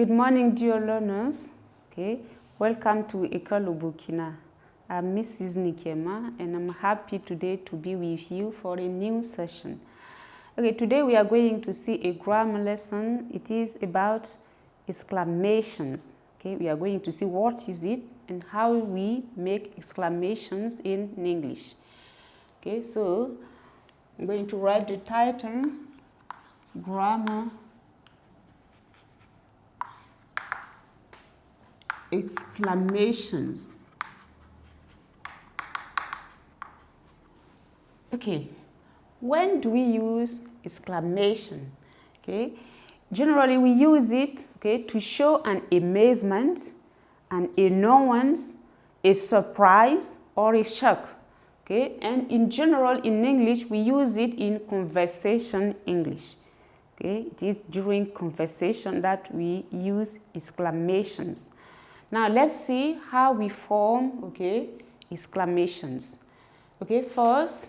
Good morning, dear learners. Okay, welcome to École Burkina. I'm Mrs. Nikema, and I'm happy today to be with you for a new session. Okay, today we are going to see a grammar lesson. It is about exclamations. Okay, we are going to see what is it and how we make exclamations in English. Okay, so I'm going to write the title, Grammar Exclamations. Okay, when do we use exclamation? Okay, generally we use it, okay, to show an amazement, an annoyance, a surprise, or a shock. Okay, and in general in English we use it in conversation English. Okay, it is during conversation that we use exclamations. Now let's see how we form, okay, exclamations. Okay, first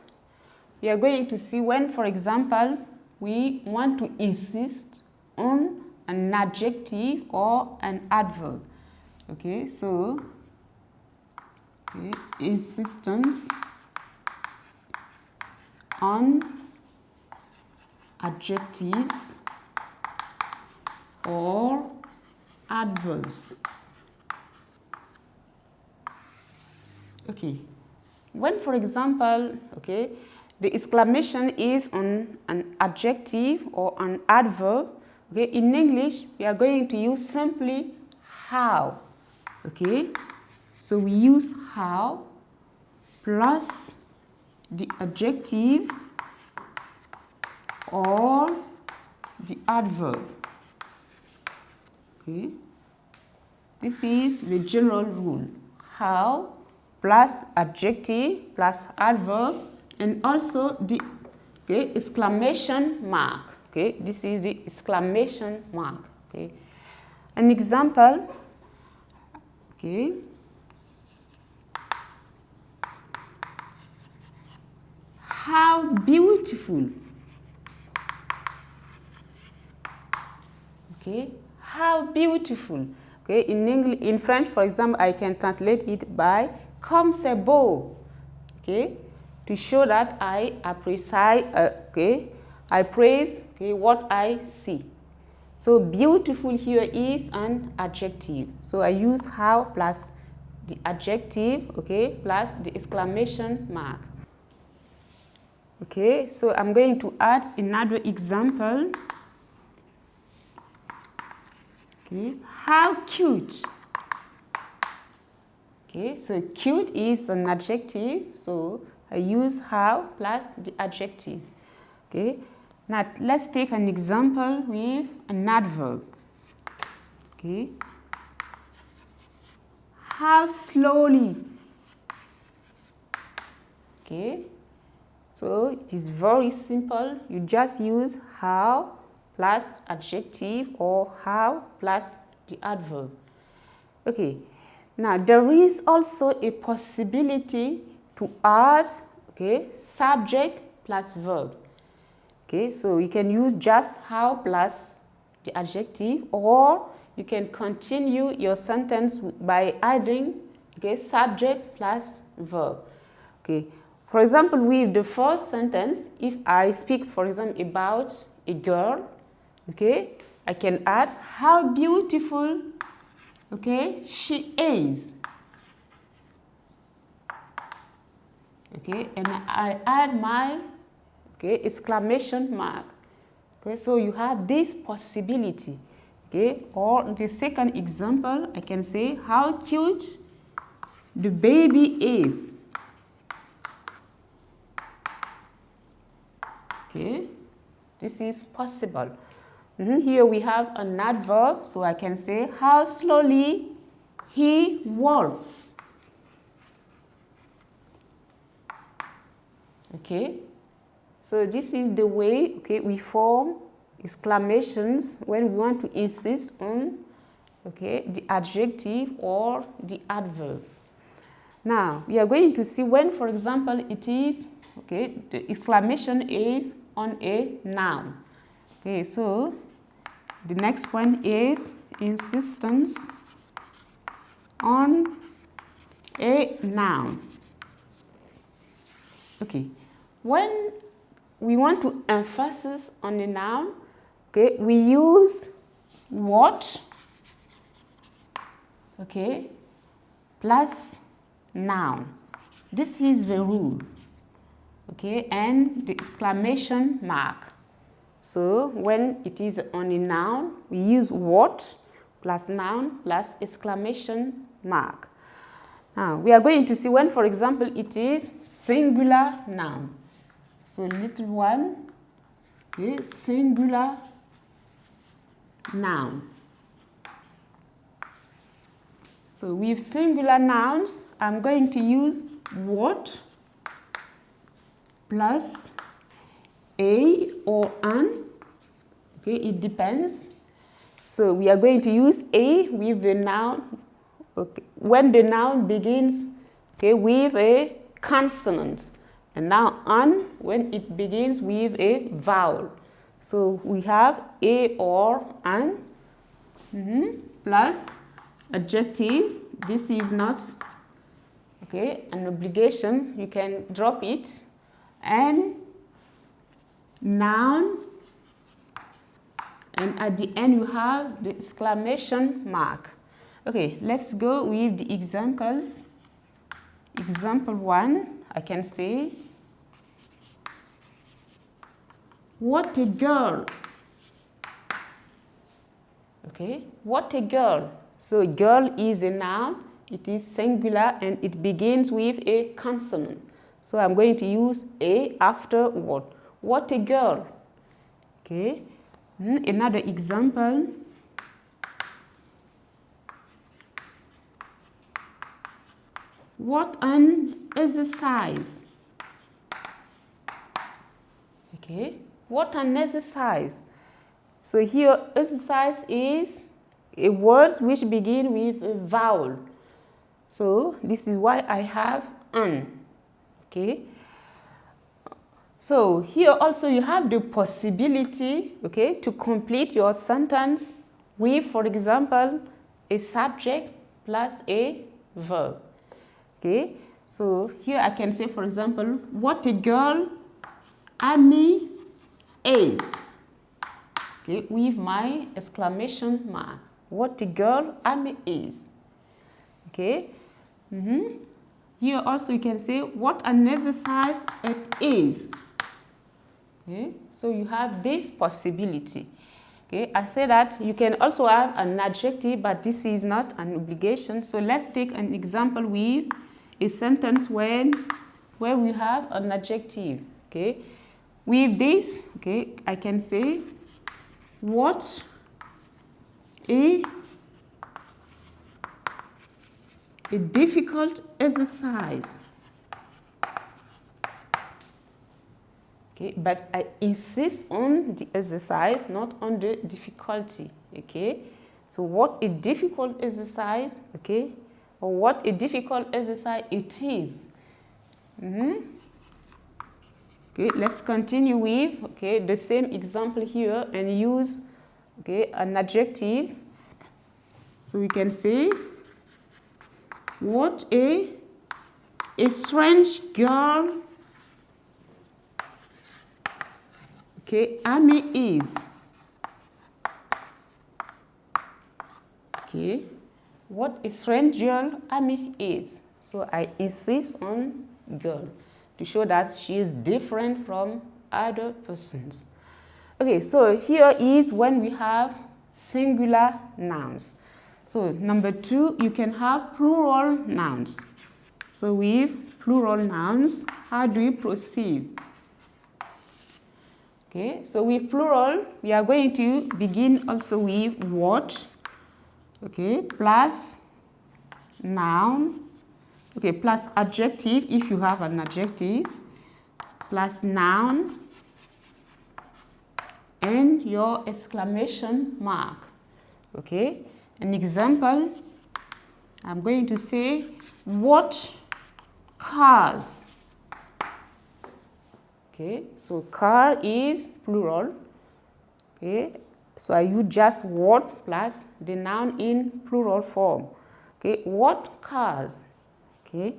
we are going to see when, for example, we want to insist on an adjective or an adverb. Okay, so insistence on adjectives or adverbs. Okay, when, for example, okay, the exclamation is on an adjective or an adverb, okay, in English we are going to use simply how. Okay, so we use how plus the adjective or the adverb. Okay, this is the general rule. How plus adjective plus adverb, and also the exclamation mark. Okay, this is the exclamation mark. Okay, an example. Okay, how beautiful. Okay, how beautiful. Okay, in English, in French, for example, I can translate it by comme c'est beau. Okay, to show that I appreciate, I praise, okay, what I see. So beautiful here is an adjective. So I use how plus the adjective, okay, plus the exclamation mark. Okay, so I'm going to add another example. Okay, how cute. Okay, so cute is an adjective, so I use how plus the adjective. Okay, now let's take an example with an adverb. Okay, how slowly. Okay, so it is very simple. You just use how plus adjective or how plus the adverb. Okay, now there is also a possibility to add, okay, subject plus verb. Okay, so you can use just how plus the adjective, or you can continue your sentence by adding, okay, subject plus verb. Okay, for example, with the first sentence, if I speak, for example, about a girl, okay, I can add how beautiful, okay, she is. Okay, and I add my, okay, exclamation mark. Okay, so you have this possibility. Okay, or the second example, I can say how cute the baby is. Okay, this is possible. Here we have an adverb, so I can say how slowly he walks. Okay, so this is the way, okay, we form exclamations when we want to insist on, okay, the adjective or the adverb. Now we are going to see when, for example, it is, okay, the exclamation is on a noun. Okay, so the next point is insistence on a noun. Okay, when we want to emphasize on a noun, okay, we use what, okay, plus noun. This is the rule, okay, and the exclamation mark. So when it is on a noun, we use what plus noun plus exclamation mark. Now we are going to see when, for example, it is singular noun. So little one, okay, singular noun. So with singular nouns, I'm going to use what plus a or an. Okay, it depends. So we are going to use a with the noun, okay, when the noun begins, okay, with a consonant, and now an when it begins with a vowel. So we have a or an, plus adjective. This is not, okay, an obligation, you can drop it, and noun, and at the end you have the exclamation mark. Okay, let's go with the examples. Example 1, I can say, what a girl. Okay, what a girl. So girl is a noun, it is singular, and it begins with a consonant. So I'm going to use a after what? What a girl. Okay, another example. What an exercise. Okay, what an exercise. So here exercise is a word which begins with a vowel. So this is why I have an. Okay. So here also you have the possibility, okay, to complete your sentence with, for example, a subject plus a verb. Okay. So here I can say, for example, what a girl Amy is. Okay, with my exclamation mark. What a girl Amy is. Okay. Here also you can say what an exercise it is. Okay, so you have this possibility. Okay, I say that you can also have an adjective, but this is not an obligation. So let's take an example with a sentence where we have an adjective. Okay, with this, okay, I can say what a difficult exercise. Okay, but I insist on the exercise, not on the difficulty. Okay, so what a difficult exercise, okay, or what a difficult exercise it is. Okay, let's continue with, okay, the same example here and use, okay, an adjective. So we can say what a strange girl, okay, Amy is. Okay, what a strange girl Amy is. So I insist on girl to show that she is different from other persons. Okay, so here is when we have singular nouns. So number 2, you can have plural nouns. So with plural nouns, how do we proceed? Okay, so with plural, we are going to begin also with what, okay, plus noun, okay, plus adjective if you have an adjective, plus noun, and your exclamation mark. Okay, an example, I'm going to say, what cars? Okay, so car is plural. Okay, So I use just what plus the noun in plural form. Okay, what cars? Okay,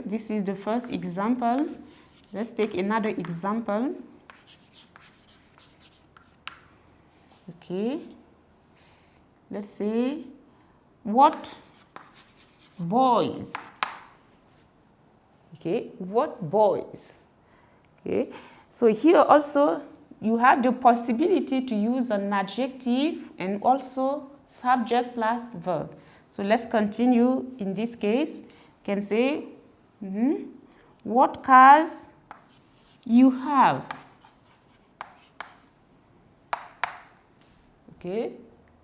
this is the first example. Let's take another example. Okay, let's say what boys? Okay, what boys? Okay, so here also you have the possibility to use an adjective and also subject plus verb. So let's continue. In this case, you can say what cars you have. Okay,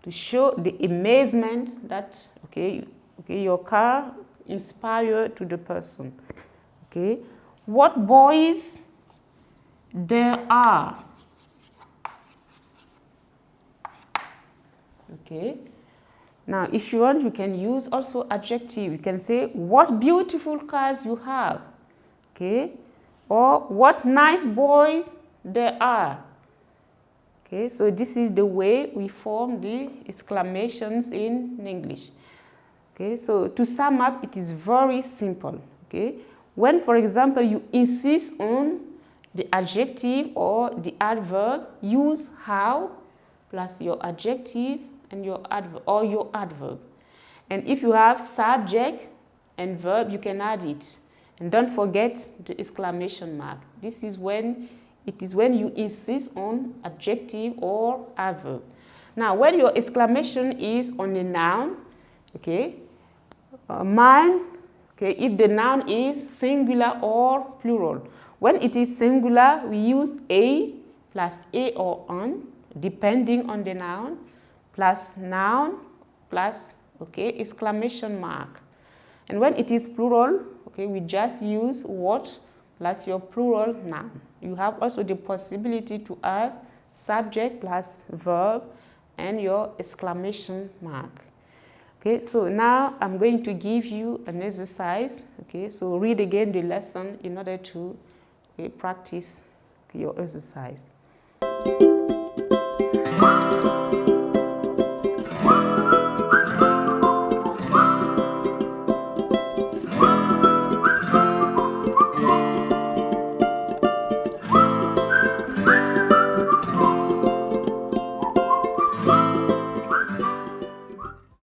to show the amazement that your car inspired to the person. Okay, what boys there are. Okay, now if you want, you can use also adjective. You can say what beautiful cars you have. Okay, or what nice boys there are. Okay, so this is the way we form the exclamations in English. Okay, so to sum up, it is very simple. Okay, when, for example, you insist on the adjective or the adverb, use how plus your adjective and your adverb or your adverb. And if you have subject and verb, you can add it. And don't forget the exclamation mark. This is when you insist on adjective or adverb. Now, when your exclamation is on a noun, okay, mine, okay, if the noun is singular or plural. When it is singular, we use a plus a or an, depending on the noun, plus noun, plus, okay, exclamation mark. And when it is plural, okay, we just use what plus your plural noun. You have also the possibility to add subject plus verb and your exclamation mark. Okay, so now I'm going to give you an exercise. Okay, so read again the lesson in order to practice your exercise.